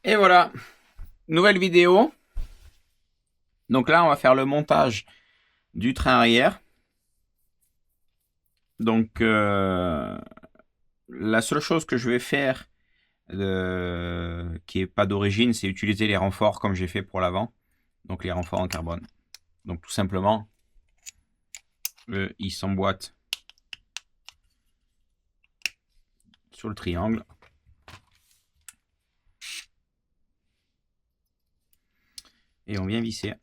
Et voilà, nouvelle vidéo. Donc là, on va faire le montage du train arrière. Donc, la seule chose que je vais faire qui est pas d'origine, c'est utiliser les renforts comme j'ai fait pour l'avant. Donc les renforts en carbone. Donc tout simplement, il s'emboîte sur le triangle. Et on vient visser.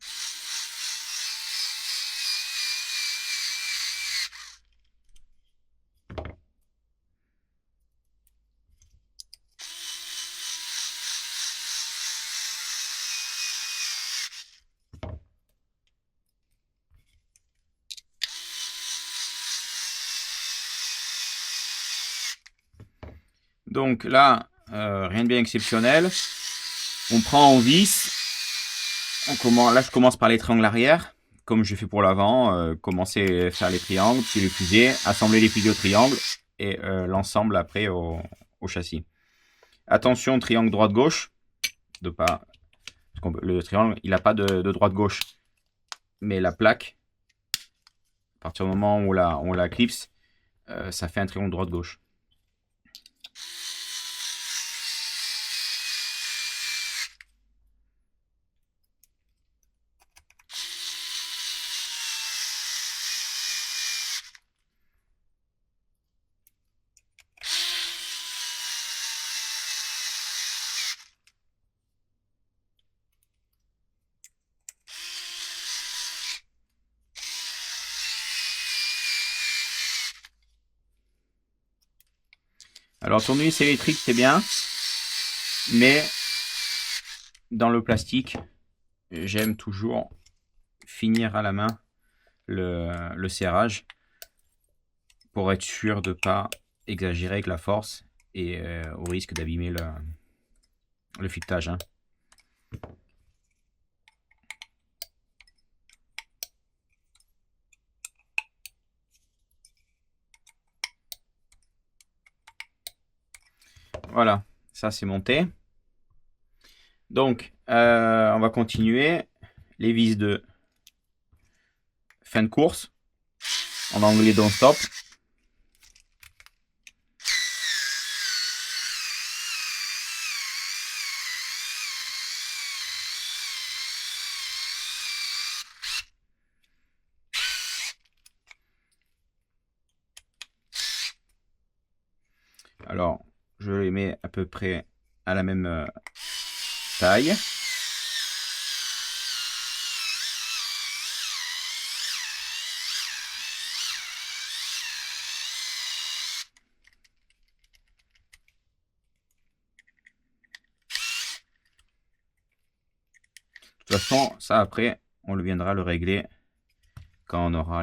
Donc là, rien de bien exceptionnel. On prend, on visse. Là, je commence par les triangles arrière, comme j'ai fait pour l'avant. Commencer à faire les triangles, puis les fusées, assembler les fusées au triangle et l'ensemble après au châssis. Attention, triangle droite-gauche, de pas le triangle, il n'a pas de droite-gauche, mais la plaque, à partir du moment où on la clipse, ça fait un triangle droite-gauche. Alors, tournevis électrique, c'est bien, mais dans le plastique, j'aime toujours finir à la main le serrage pour être sûr de ne pas exagérer avec la force et au risque d'abîmer le filetage. Hein. Voilà, ça c'est monté. Donc, on va continuer les vis de fin de course, en anglais don't stop. Alors, je les mets à peu près à la même taille. De toute façon, ça après, on viendra le régler quand on aura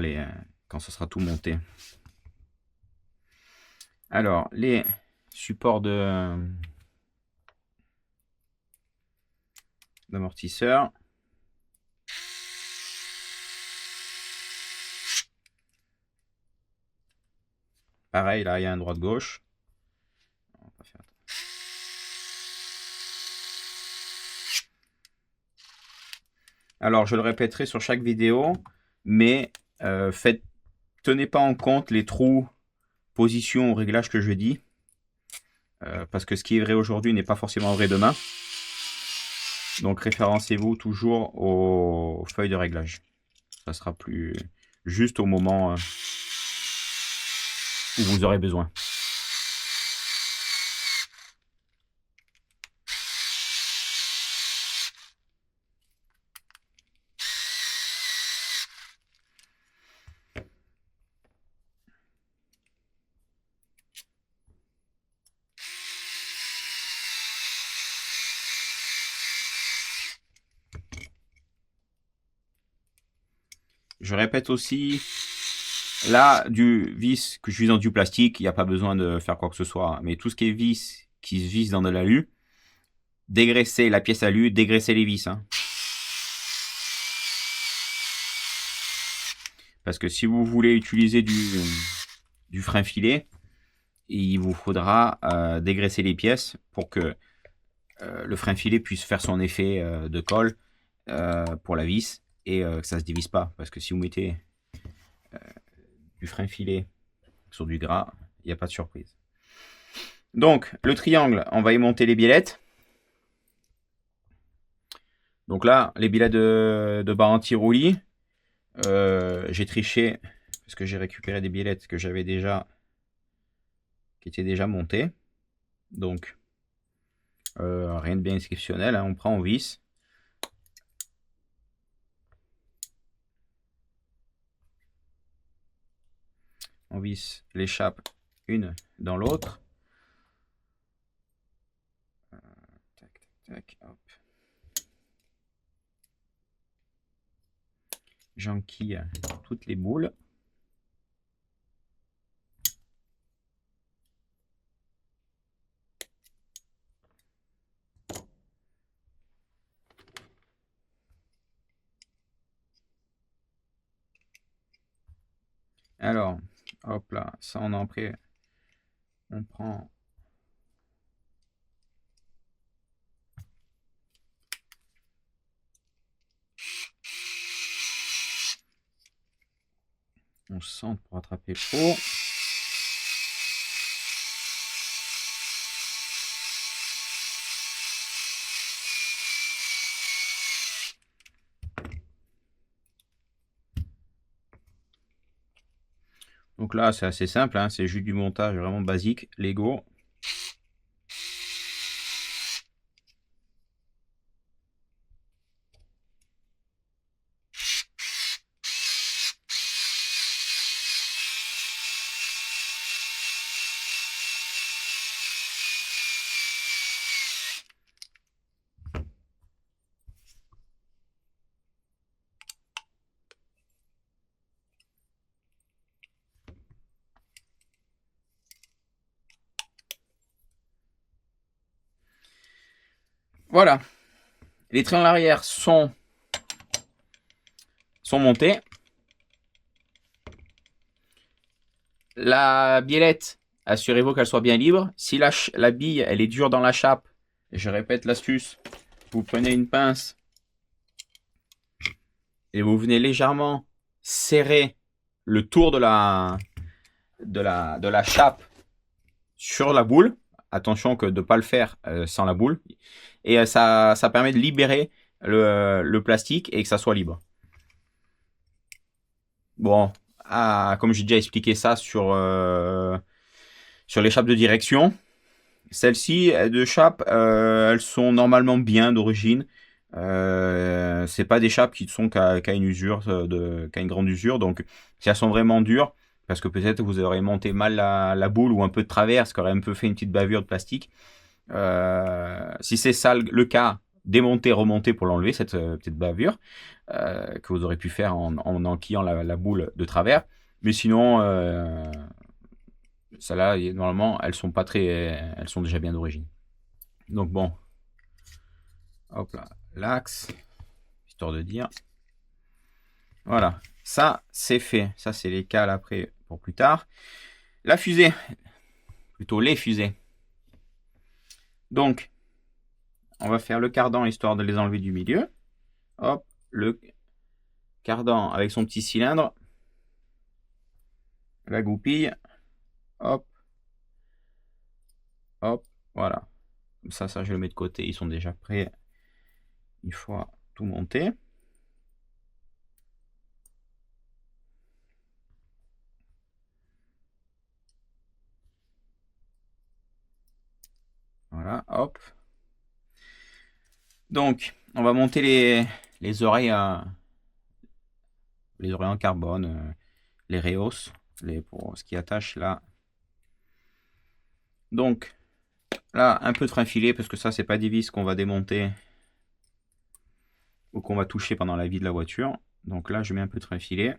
quand ce sera tout monté. Alors, les supports d'amortisseur. Pareil, là, il y a un droite-gauche. Alors, je le répéterai sur chaque vidéo, mais tenez pas en compte les trous, position ou réglage que je dis. Parce que ce qui est vrai aujourd'hui n'est pas forcément vrai demain. Donc référencez-vous toujours aux feuilles de réglage. Ça sera plus juste au moment où vous aurez besoin. Je répète aussi, là, du vis que je vis dans du plastique, il n'y a pas besoin de faire quoi que ce soit. Mais tout ce qui est vis, qui se vise dans de l'alu, dégraissez la pièce alu, dégraissez les vis. Hein. Parce que si vous voulez utiliser du frein filet, il vous faudra dégraisser les pièces pour que le frein filet puisse faire son effet de colle pour la vis et que ça se divise pas. Parce que si vous mettez du frein filet sur du gras, il n'y a pas de surprise. Donc, le triangle, on va y monter les biellettes. Donc là, les billets de bas anti-roulis, j'ai triché parce que j'ai récupéré des billettes que j'avais déjà, qui étaient déjà montées. Donc, rien de bien exceptionnel, hein, on prend, on visse. On visse l'échappe une dans l'autre. Tac, tac, tac, hop. J'enquille toutes les boules. Alors, hop là, ça on en pris. On prend. On centre pour attraper le pot. Donc là, c'est assez simple, hein, c'est juste du montage vraiment basique, Lego. Voilà, les triangles arrière sont montés. La biellette, assurez-vous qu'elle soit bien libre. Si la bille elle est dure dans la chape, je répète l'astuce, vous prenez une pince et vous venez légèrement serrer le tour de la chape sur la boule. Attention que de ne pas le faire sans la boule. Et ça permet de libérer le plastique et que ça soit libre. Bon, comme j'ai déjà expliqué ça sur l'échappe de direction, celles-ci de chape, elles sont normalement bien d'origine. C'est pas des chapes qui sont qu'à une usure, qu'à une grande usure. Donc, si elles sont vraiment dures, parce que peut-être vous aurez monté mal la boule ou un peu de travers, ce qui aurait un peu fait une petite bavure de plastique. Si c'est ça le cas, démonter, remonter pour l'enlever, cette petite bavure que vous aurez pu faire en enquillant la boule de travers. Mais sinon, celles-là, normalement, elles sont déjà bien d'origine. Donc bon, hop là, l'axe, histoire de dire. Voilà, ça c'est fait. Ça c'est les cales après pour plus tard. La fusée, plutôt les fusées. Donc, on va faire le cardan histoire de les enlever du milieu. Hop, le cardan avec son petit cylindre. La goupille. Hop. Hop, voilà. Comme ça, je le mets de côté. Ils sont déjà prêts une fois tout monté. Voilà, hop. Donc, on va monter les oreilles en carbone, les Reos, pour ce qui attache là. Donc, là, un peu de frein filet, parce que ça, c'est pas des vis qu'on va démonter ou qu'on va toucher pendant la vie de la voiture. Donc là, je mets un peu de frein filet.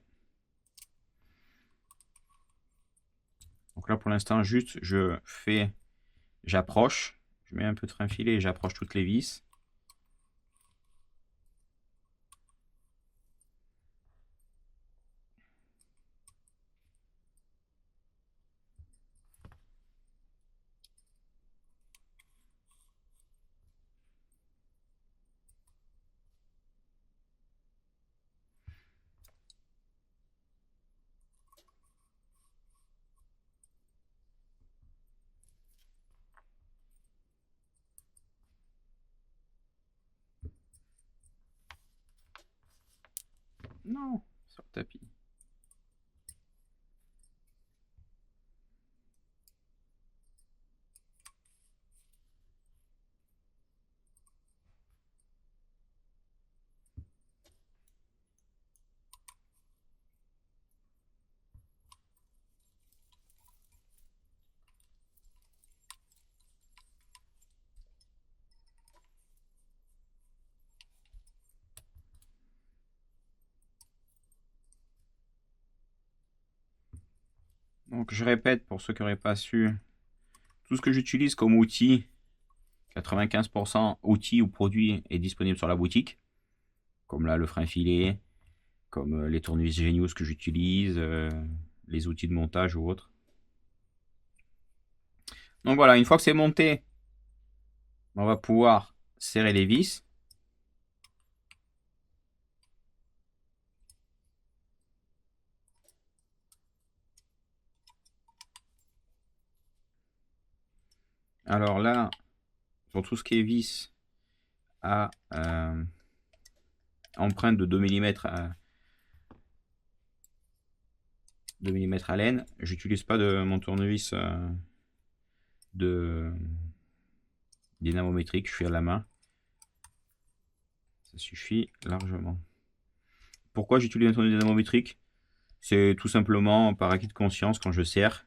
Donc là, pour l'instant, juste, j'approche. Je mets un peu de frein filet et j'approche toutes les vis. Non, sur le tapis. Donc je répète pour ceux qui n'auraient pas su, tout ce que j'utilise comme outil, 95% outils ou produits est disponible sur la boutique. Comme là le frein filet, comme les tournevis Genius que j'utilise, les outils de montage ou autres. Donc voilà, une fois que c'est monté, on va pouvoir serrer les vis. Alors là, sur tout ce qui est vis à empreinte de 2 mm à 2 mm à laine, j'utilise pas de mon tournevis dynamométrique, je fais à la main. Ça suffit largement. Pourquoi j'utilise un tournevis dynamométrique? C'est tout simplement par acquis de conscience quand je serre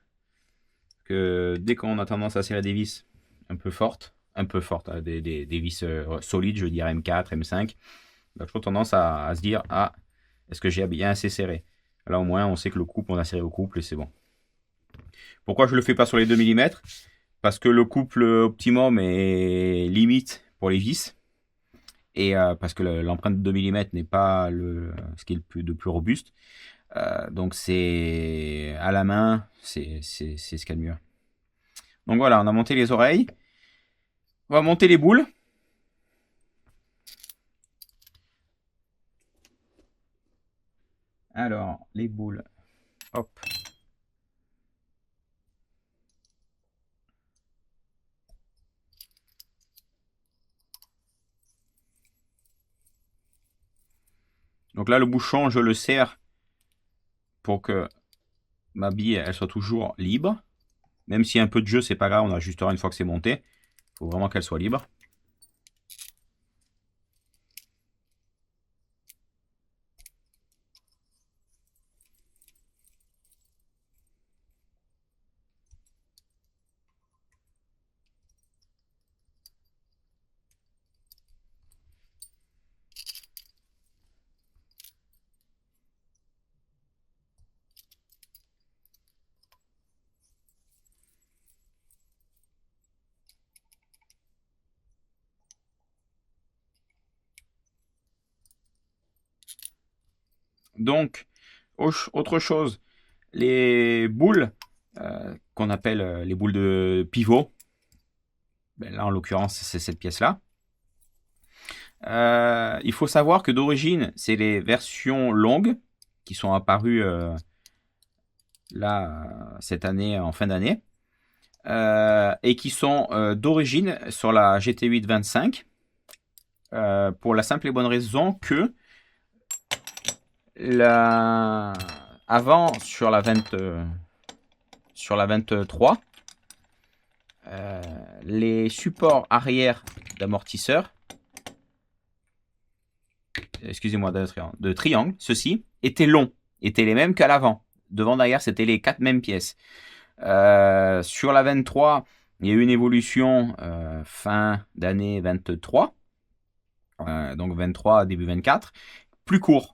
que dès qu'on a tendance à serrer des vis un peu fortes, des vis solides, je dirais M4, M5, on a toujours tendance à se dire, ah, est-ce que j'ai bien assez serré? Là au moins on sait que le couple, on a serré au couple et c'est bon. Pourquoi je le fais pas sur les 2 mm? Parce que le couple optimum est limite pour les vis. Et parce que l'empreinte de 2 mm n'est pas ce qui est de plus robuste. Donc c'est à la main, c'est ce qu'il y a de mieux. Donc voilà, on a monté les oreilles. On va monter les boules. Alors, les boules. Hop. Donc là, le bouchon, je le serre pour que ma bille, elle soit toujours libre. Même s'il y a un peu de jeu, c'est pas grave, on ajustera une fois que c'est monté. Il faut vraiment qu'elle soit libre. Donc, autre chose, les boules qu'on appelle les boules de pivot, ben là en l'occurrence c'est cette pièce-là. Il faut savoir que d'origine, c'est les versions longues qui sont apparues là cette année, en fin d'année, et qui sont d'origine sur la GT8 25, pour la simple et bonne raison que avant sur la 23, les supports arrière d'amortisseurs, excusez-moi, de triangle, ceux-ci étaient longs, étaient les mêmes qu'à l'avant. Devant, derrière, c'était les 4 mêmes pièces. Sur la 23, il y a eu une évolution fin d'année 23, donc 23, début 24, plus court.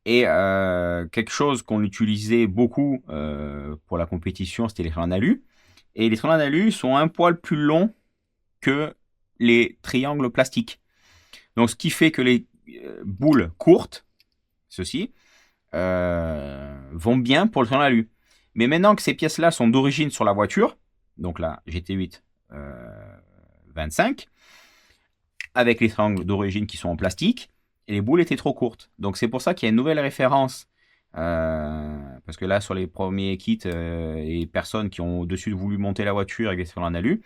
Et quelque chose qu'on utilisait beaucoup pour la compétition, c'était les trains en alu. Et les trains en alu sont un poil plus longs que les triangles plastiques. Donc ce qui fait que les boules courtes, ceux-ci, vont bien pour le train en alu. Mais maintenant que ces pièces-là sont d'origine sur la voiture, donc la GT8 25, avec les triangles d'origine qui sont en plastique, et les boules étaient trop courtes. Donc c'est pour ça qu'il y a une nouvelle référence, parce que là sur les premiers kits, les personnes qui ont au-dessus voulu monter la voiture avec des triangles en alu,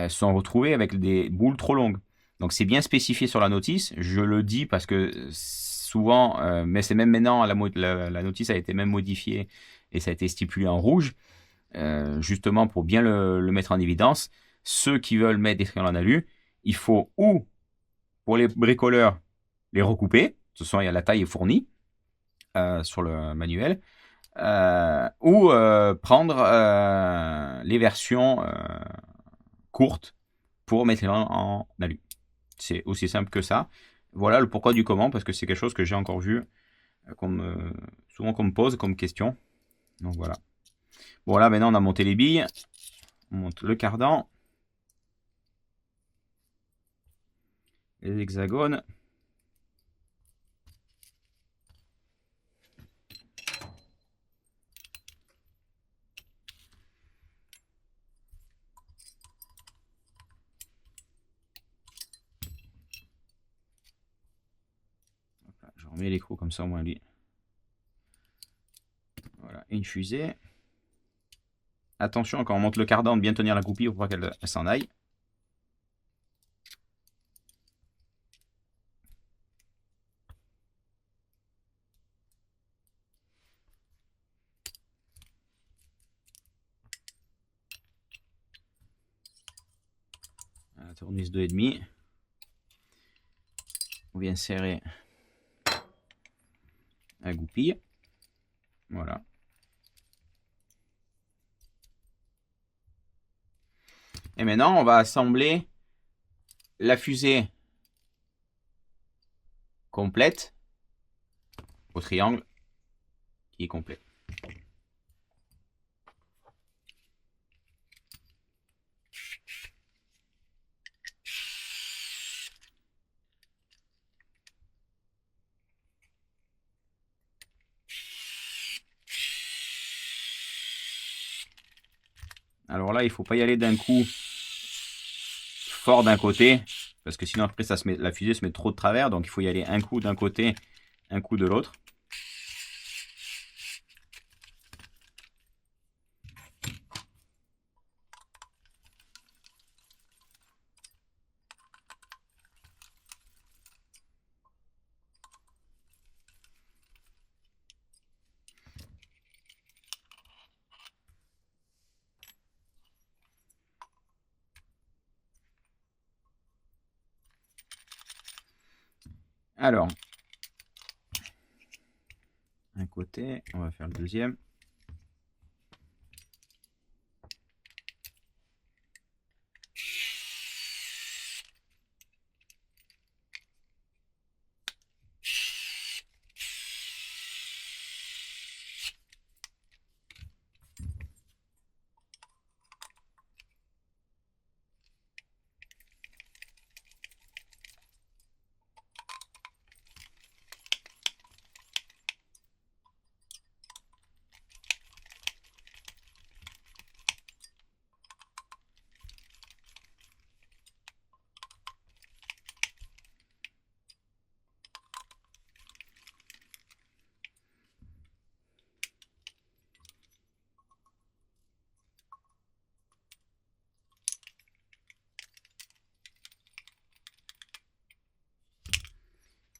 sont retrouvées avec des boules trop longues. Donc c'est bien spécifié sur la notice, je le dis parce que souvent, mais c'est même maintenant, la notice a été même modifiée et ça a été stipulé en rouge, justement pour bien le mettre en évidence. Ceux qui veulent mettre des triangles en alu, il faut ou, pour les bricoleurs, les recouper. De toute façon, la taille est fournie sur le manuel. Ou prendre les versions courtes pour mettre les en alu. C'est aussi simple que ça. Voilà le pourquoi du comment, parce que c'est quelque chose que j'ai encore vu souvent qu'on me pose comme question. Donc voilà. Bon, là maintenant on a monté les billes. On monte le cardan. Les hexagones. Je remets l'écrou comme ça au moins lui. Voilà, une fusée. Attention quand on monte le cardan de bien tenir la goupille pour pas qu'elle s'en aille. La tournevis 2,5. On vient serrer la goupille. Voilà. Et maintenant, on va assembler la fusée complète au triangle qui est complet. Alors là, il faut pas y aller d'un coup fort d'un côté, parce que sinon après la fusée se met trop de travers, donc il faut y aller un coup d'un côté, un coup de l'autre. Alors, un côté, on va faire le deuxième.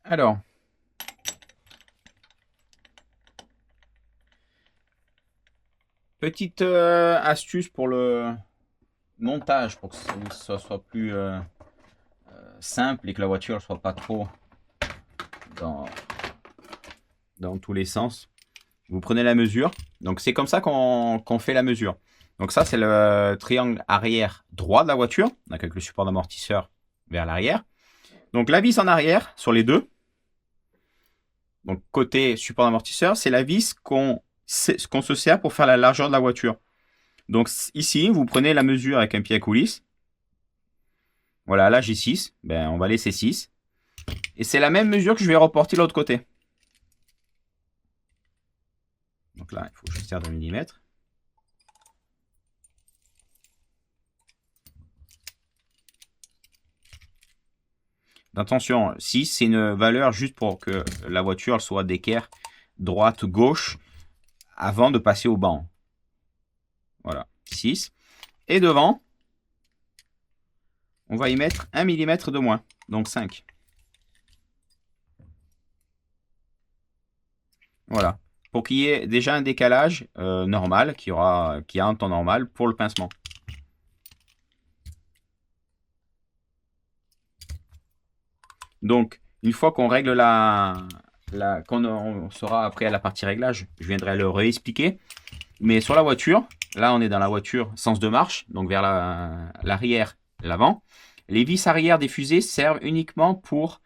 Alors, petite astuce pour le montage, pour que ça soit plus simple et que la voiture ne soit pas trop dans tous les sens. Vous prenez la mesure. Donc c'est comme ça qu'on fait la mesure. Donc ça, c'est le triangle arrière droit de la voiture, donc avec le support d'amortisseur vers l'arrière. Donc la vis en arrière sur les deux. Donc côté support d'amortisseur, c'est la vis qu'on se sert pour faire la largeur de la voiture. Donc ici, vous prenez la mesure avec un pied à coulisse. Voilà, là j'ai 6. Ben, on va laisser 6. Et c'est la même mesure que je vais reporter de l'autre côté. Donc là, il faut que je serre de millimètres. Attention, 6, c'est une valeur juste pour que la voiture soit d'équerre droite-gauche avant de passer au banc. Voilà, 6. Et devant, on va y mettre 1 mm de moins, donc 5. Voilà. Pour qu'il y ait déjà un décalage normal, qui a un temps normal pour le pincement. Donc, une fois qu'on règle quand on sera après à la partie réglage, je viendrai le réexpliquer. Mais sur la voiture, là on est dans la voiture sens de marche, donc vers l'arrière, l'avant. Les vis arrière des fusées servent uniquement pour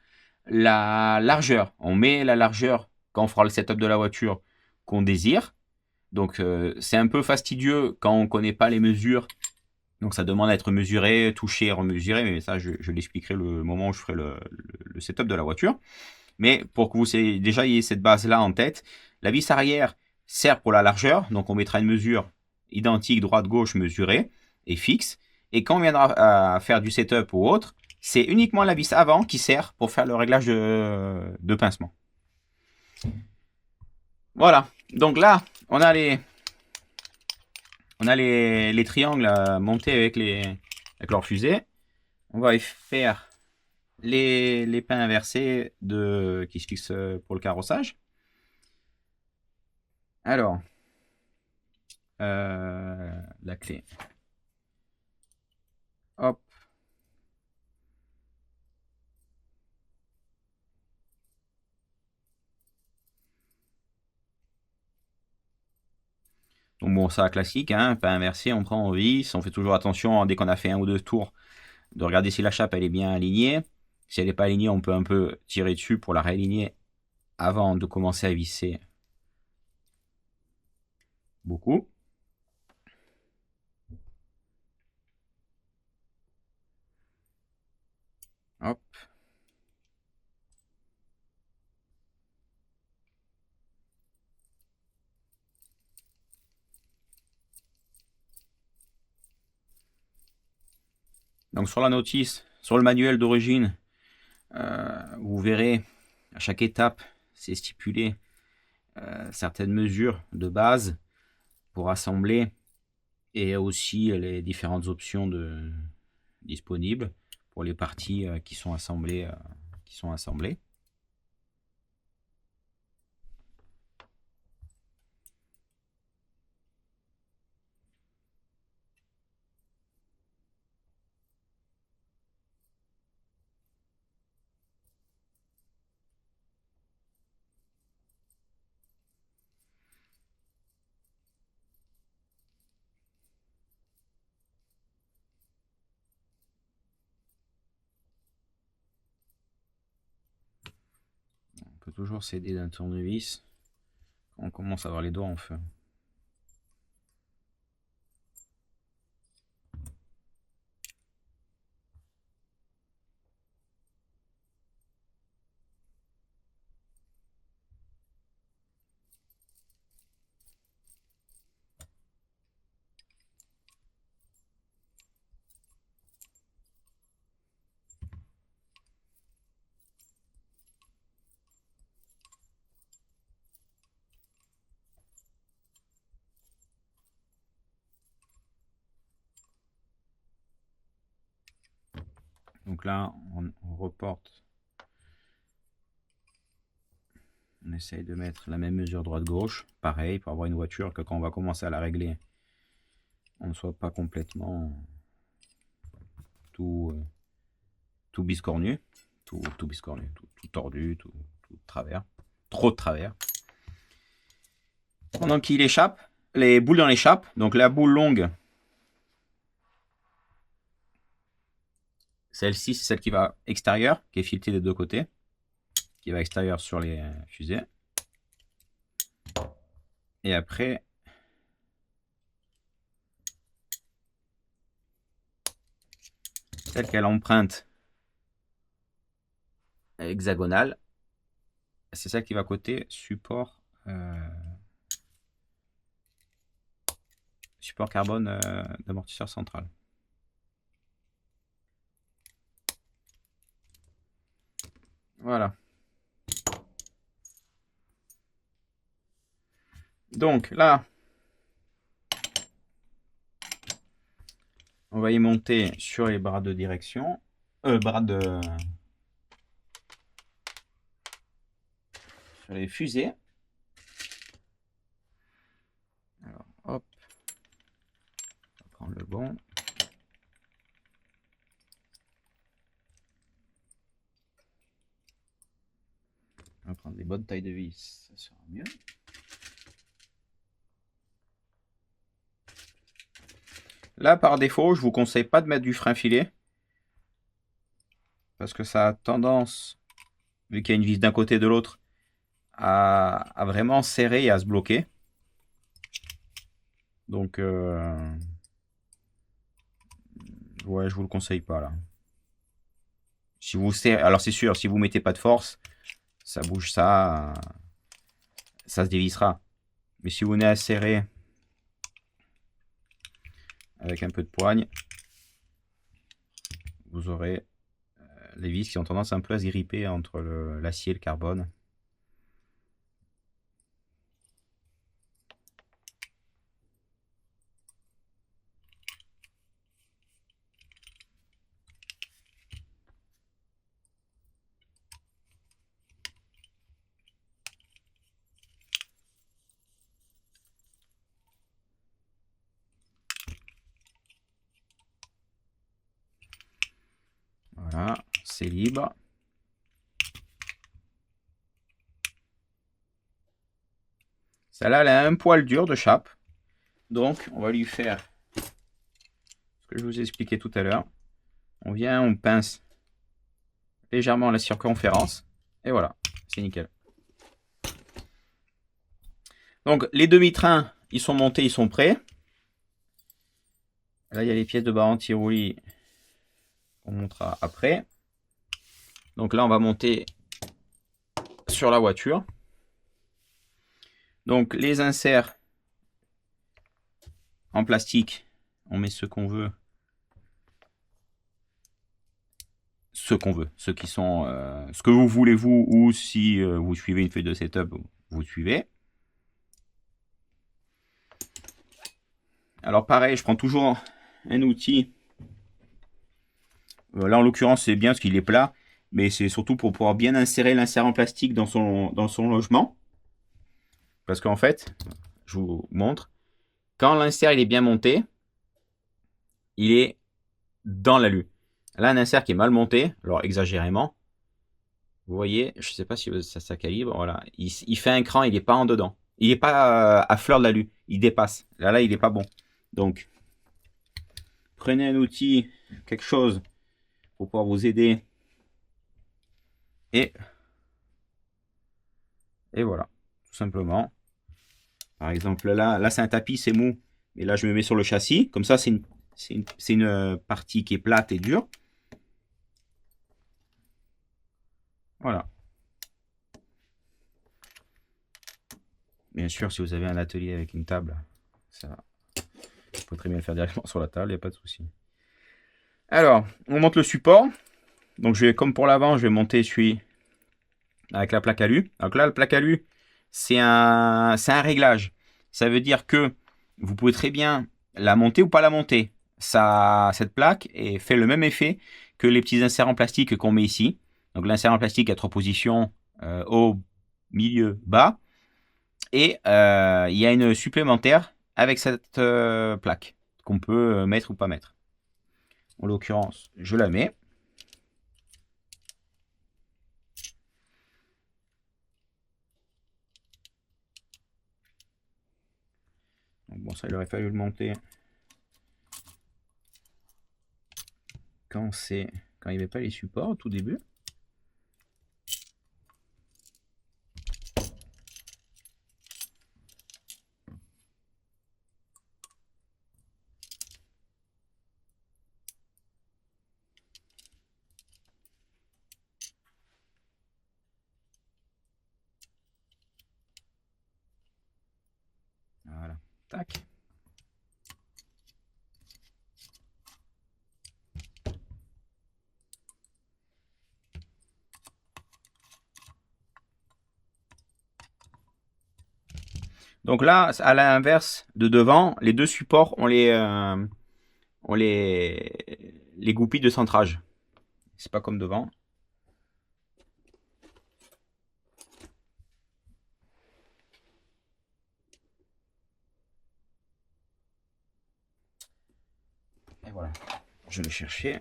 la largeur. On met la largeur quand on fera le setup de la voiture qu'on désire. Donc c'est un peu fastidieux quand on ne connaît pas les mesures. Donc ça demande à être mesuré, touché, remesuré, mais ça je l'expliquerai le moment où je ferai le setup de la voiture. Mais pour que vous déjà ayez cette base-là en tête, la vis arrière sert pour la largeur, donc on mettra une mesure identique droite-gauche mesurée et fixe. Et quand on viendra à faire du setup ou autre, c'est uniquement la vis avant qui sert pour faire le réglage de pincement. Voilà, donc là, on a les triangles à monter avec leur fusée. On va faire les pins inversés qui se fixent pour le carrossage. Alors, la clé. Hop. Donc bon, ça classique, hein, pas inversé, on prend en vis, on fait toujours attention dès qu'on a fait un ou deux tours de regarder si la chape elle est bien alignée. Si elle n'est pas alignée, on peut un peu tirer dessus pour la réaligner avant de commencer à visser beaucoup. Hop. Donc sur la notice, sur le manuel d'origine, vous verrez à chaque étape, c'est stipulé certaines mesures de base pour assembler et aussi les différentes options disponibles pour les parties qui sont assemblées. On peut toujours s'aider d'un tournevis quand on commence à avoir les doigts en feu. Donc là, on reporte. On essaye de mettre la même mesure droite-gauche. Pareil, pour avoir une voiture que quand on va commencer à la régler, on ne soit pas complètement tout biscornu. Tout biscornu, tout tordu, tout de travers. Trop de travers. Pendant qu'il échappe, les boules dans l'échappe. Donc la boule longue, celle-ci, c'est celle qui va extérieure, qui est filetée des deux côtés, qui va extérieur sur les fusées. Et après, celle qui a l'empreinte hexagonale, c'est celle qui va côté support carbone d'amortisseur central. Voilà. Donc là, on va y monter sur les bras de direction, sur les fusées. prendre le bon. On va prendre des bonnes tailles de vis, ça sera mieux. Là, par défaut, je vous conseille pas de mettre du frein filet. Parce que ça a tendance, vu qu'il y a une vis d'un côté et de l'autre, à vraiment serrer et à se bloquer. Donc, ouais, je vous le conseille pas là. Si vous serrez, alors c'est sûr, si vous mettez pas de force, ça bouge ça se dévissera. Mais si vous venez à serrer avec un peu de poigne, vous aurez les vis qui ont tendance un peu à se gripper entre l'acier et le carbone. Voilà, c'est libre. Celle-là, elle a un poil dur de chape. Donc, on va lui faire ce que je vous ai expliqué tout à l'heure. On vient, on pince légèrement la circonférence. Et voilà, c'est nickel. Donc, les demi-trains, ils sont montés, ils sont prêts. Là, il y a les pièces de bas anti-roulis qu'on montera après. Donc là, on va monter sur la voiture. Donc, les inserts en plastique, on met ce qu'on veut. Ceux qui sont ce que vous voulez vous, ou si vous suivez une feuille de setup, vous suivez. Alors pareil, je prends toujours un outil. Là en l'occurrence c'est bien parce qu'il est plat, mais c'est surtout pour pouvoir bien insérer l'insert en plastique dans son logement. Parce qu'en fait, je vous montre, quand l'insert il est bien monté, il est dans l'alu. Là un insert qui est mal monté, alors exagérément, vous voyez, je ne sais pas si ça calibre, voilà, il fait un cran, il n'est pas en dedans. Il n'est pas à fleur de l'alu, il dépasse. Là, il n'est pas bon. Donc, prenez un outil, quelque chose pour pouvoir vous aider. Et voilà, tout simplement. Par exemple, là c'est un tapis, c'est mou. Et là, je me mets sur le châssis. Comme ça, c'est une partie qui est plate et dure. Voilà. Bien sûr, si vous avez un atelier avec une table, ça, vous pouvez très bien le faire directement sur la table, il n'y a pas de souci. Alors, on monte le support. Donc, je vais, comme pour l'avant, je vais monter celui avec la plaque alu. Donc là, la plaque alu, c'est un réglage. Ça veut dire que vous pouvez très bien la monter ou pas la monter. Cette plaque fait le même effet que les petits inserts en plastique qu'on met ici. Donc l'insert en plastique à 3 positions, haut, milieu, bas. Et il y a une supplémentaire avec cette plaque qu'on peut mettre ou pas mettre. En l'occurrence, je la mets. Donc bon, ça, il aurait fallu le monter quand il n'y avait pas les supports au tout début. Voilà, tac. Donc là, à l'inverse de devant, les deux supports ont les goupilles de centrage. C'est pas comme devant. je l'ai cherché.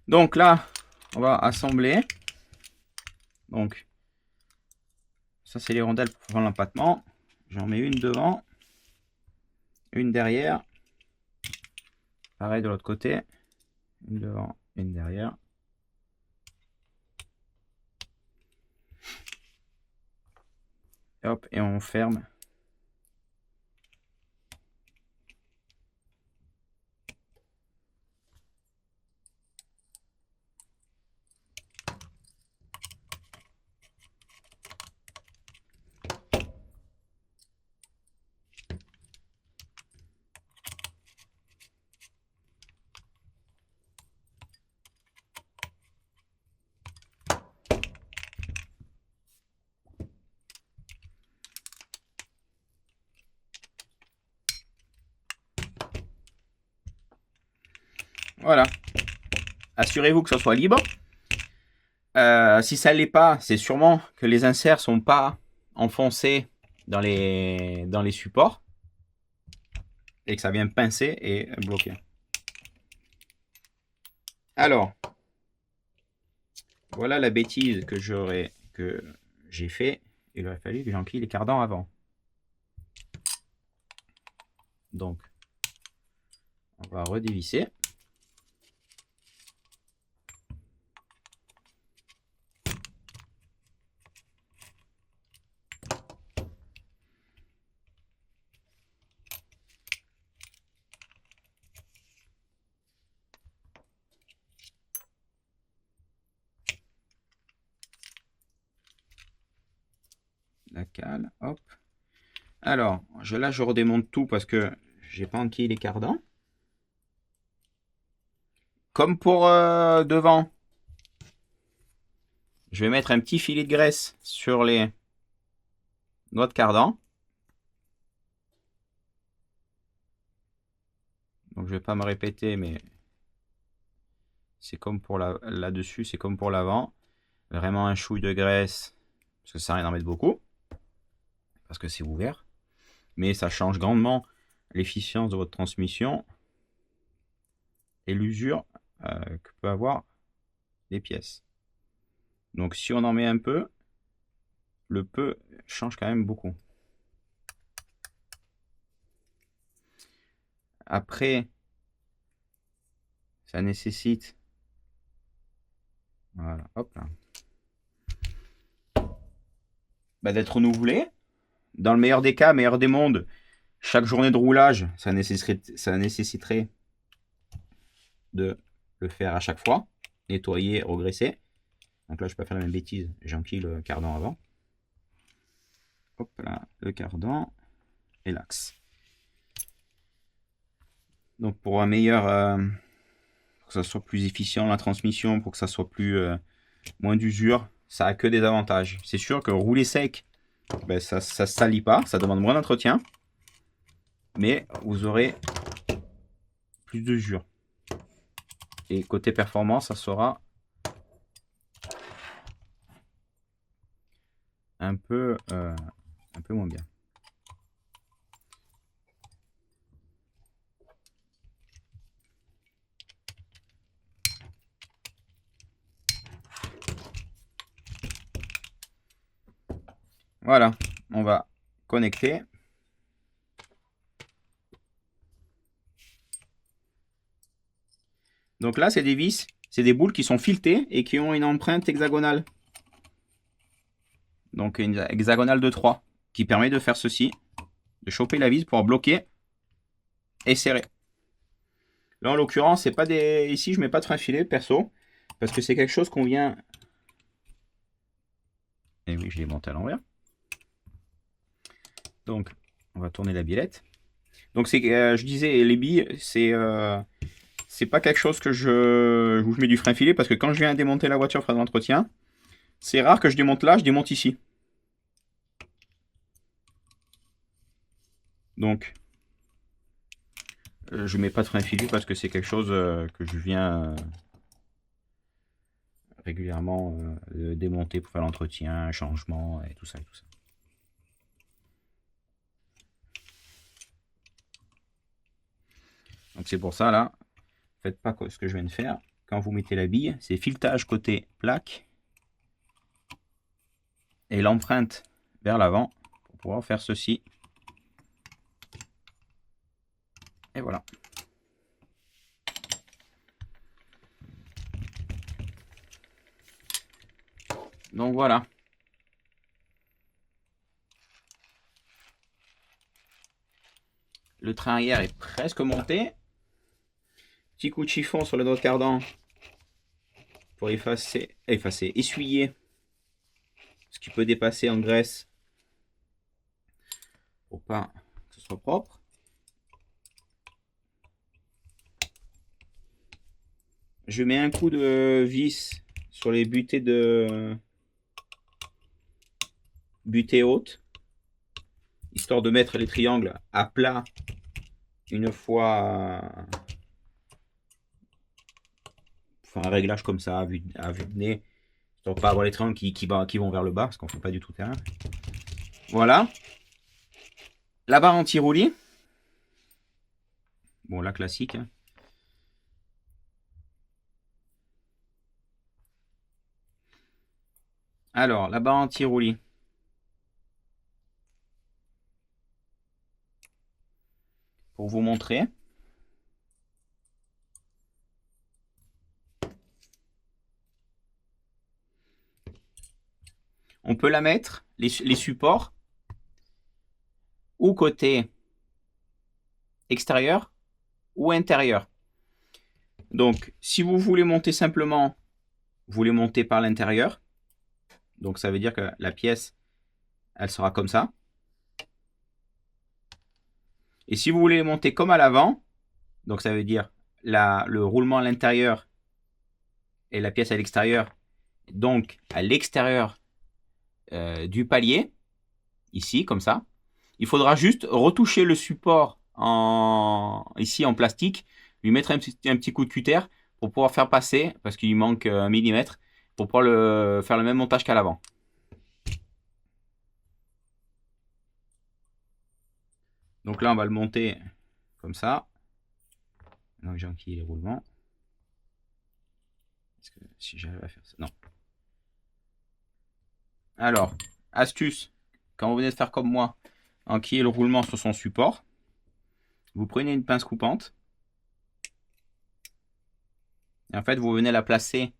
Donc là, on va assembler. Donc, ça c'est les rondelles pour faire l'empattement. J'en mets une devant, une derrière. Pareil de l'autre côté. Une devant, une derrière. Et hop, et on ferme. Voilà. Assurez-vous que ça soit libre. Si ça ne l'est pas, c'est sûrement que les inserts sont pas enfoncés dans les supports et que ça vient pincer et bloquer. Alors, voilà la bêtise que j'ai fait. Il aurait fallu que j'enquille les cardans avant. Donc, on va redévisser. La cale, hop. Alors, là, je redémonte tout parce que j'ai pas enquillé les cardans. Comme pour devant, je vais mettre un petit filet de graisse sur les noix de cardan. Donc je vais pas me répéter, mais c'est comme pour là-dessus, c'est comme pour l'avant. Vraiment un chouille de graisse, parce que ça sert à rien d'en mettre beaucoup, parce que c'est ouvert. Mais ça change grandement l'efficience de votre transmission et l'usure que peut avoir les pièces. Donc si on en met un peu, le peu change quand même beaucoup. Après, ça nécessite, voilà, hop là, d'être renouvelé. Dans le meilleur des cas, meilleur des mondes, chaque journée de roulage, ça nécessiterait de le faire à chaque fois, nettoyer, regresser. Donc là, je peux pas faire la même bêtise, j'enquille le cardan avant. Hop là, le cardan et l'axe. Donc pour un meilleur, pour que ça soit plus efficient la transmission, pour que ça soit moins d'usure, ça a que des avantages. C'est sûr que rouler sec, ben ça se salit pas, ça demande moins d'entretien, mais vous aurez plus d'usure. Et côté performance, ça sera un peu moins bien. Voilà, on va connecter. Donc là, c'est des vis, c'est des boules qui sont filetées et qui ont une empreinte hexagonale. Donc une hexagonale de 3 qui permet de faire ceci, de choper la vis pour bloquer et serrer. Là, en l'occurrence, c'est pas des. Ici, je mets pas de frein filet perso parce que c'est quelque chose qu'on vient. Et oui, je l'ai monté à l'envers. Donc, on va tourner la bilette. Donc, je disais, les billes, c'est pas quelque chose où je mets du frein filet parce que quand je viens démonter la voiture, faire de l'entretien, c'est rare que je démonte là, je démonte ici. Donc, je mets pas de frein filet parce que c'est quelque chose que je viens régulièrement démonter pour faire l'entretien, changement et tout ça et tout ça. Donc c'est pour ça, là, faites pas ce que je viens de faire. Quand vous mettez la bille, c'est filetage côté plaque et l'empreinte vers l'avant pour pouvoir faire ceci. Et voilà. Donc voilà. Le train arrière est presque monté. Petit coup de chiffon sur le dos de cardan pour essuyer ce qui peut dépasser en graisse pour pas que ce soit propre. Je mets un coup de vis sur les butées hautes, histoire de mettre les triangles à plat une fois. Enfin, un réglage comme ça à vue de nez, pour pas avoir les triangles qui vont vers le bas, parce qu'on fait pas du tout terrain. Voilà. La barre anti-roulis. Bon, la classique. Alors, la barre anti-roulis. Pour vous montrer. On peut la mettre, les supports, ou côté extérieur ou intérieur. Donc, si vous voulez monter simplement, vous les montez par l'intérieur. Donc, ça veut dire que la pièce, elle sera comme ça. Et si vous voulez les monter comme à l'avant, donc ça veut dire le roulement à l'intérieur et la pièce à l'extérieur, donc à l'extérieur du palier, ici, comme ça. Il faudra juste retoucher le support ici en plastique, lui mettre un petit coup de cutter pour pouvoir faire passer, parce qu'il manque 1 mm, pour pouvoir faire le même montage qu'à l'avant. Donc là, on va le monter comme ça. Donc j'ai enquillé les roulements. Est-ce que si j'arrive à faire ça, non. Alors, astuce, quand vous venez de faire comme moi, enquiller le roulement sur son support, vous prenez une pince coupante. Et en fait, vous venez la placer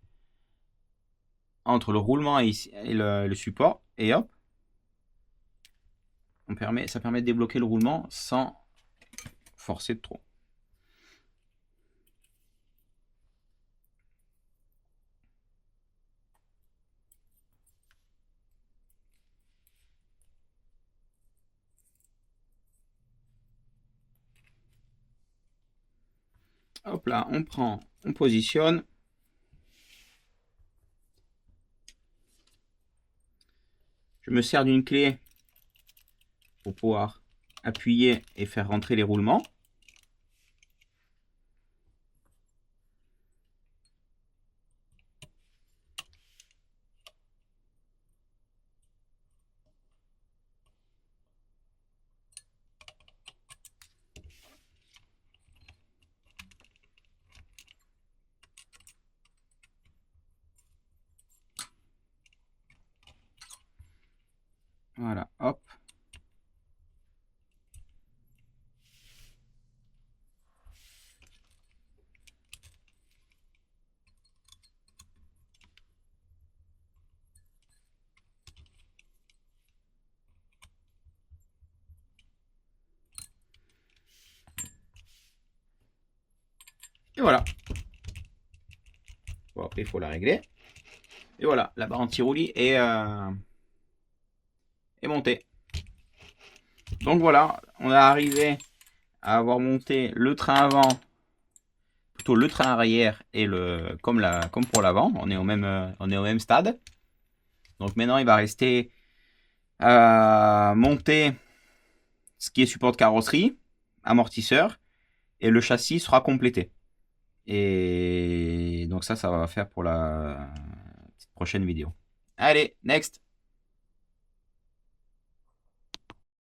entre le roulement et le support. Et hop, ça permet de débloquer le roulement sans forcer de trop. Hop là, on prend, on positionne. Je me sers d'une clé pour pouvoir appuyer et faire rentrer les roulements. Voilà, hop. Et voilà. Bon, après, il faut la régler. Et voilà, la barre anti-roulis est montée. Donc voilà, on est arrivé à avoir monté le train avant, plutôt le train arrière et comme pour l'avant. On est au même stade. Donc maintenant, il va rester à monter ce qui est support de carrosserie, amortisseur, et le châssis sera complété. Et donc ça va faire pour la prochaine vidéo. Allez, next!